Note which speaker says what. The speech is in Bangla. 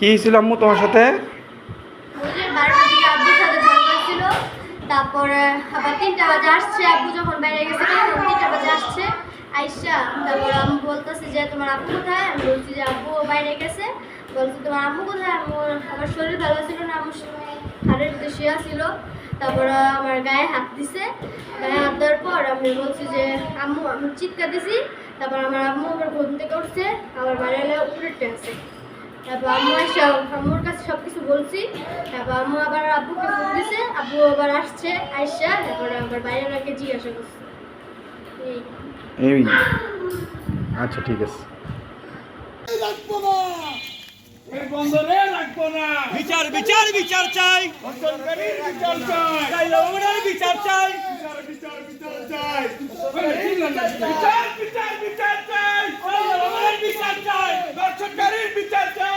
Speaker 1: কি ছিল আম্মু তোমার সাথে?
Speaker 2: তারপরে আবার 3টা বাজে আসছে, আব্বু যখন বাইরে গেছে 3টা বাজে আসছে আইসা, তারপর আম্মু বলতেছে যে তোমার আব্বু কোথায়? আমি বলছি যে আব্বু বাইরে গেছে। বলছি তোমার আম্মু কোথায়? আমার শরীর ভালো ছিল না, আমার হাড়ের ভিতরে শুয়ে ছিল। তারপর আমার গায়ে হাত দিছে, গায়ে হাত দেওয়ার পর আমি বলছি যে আম্মু, আমি চিৎকার দিছি। তারপর আমার আম্মু আমার ঘুম থেকে উঠছে, আমার বাড়ি উপরে আছে। তারপর আম্মু এসে আম্মুর কাছে সব কিছু বলছি। তারপর আম্মু আবার আব্বুকে ফোন দিছে, আব্বু আবার আসছে আইসা, তারপরে আবার বাইরেওয়ালাকে জিজ্ঞাসা করছে।
Speaker 1: এই আচ্ছা ঠিক আছে।
Speaker 3: রাখবো না, এই বন্দরে রাখবো না।
Speaker 4: বিচার বিচার বিচার চাই,
Speaker 3: অঞ্চলকারীর বিচার চাই,
Speaker 4: চাইলের বিচার চাই,
Speaker 3: বিচার বিচার বিচার চাই, বিচার বিচার বিচার চাই,
Speaker 4: বিচার চাই,
Speaker 3: দর্শনকারীর বিচার চাই।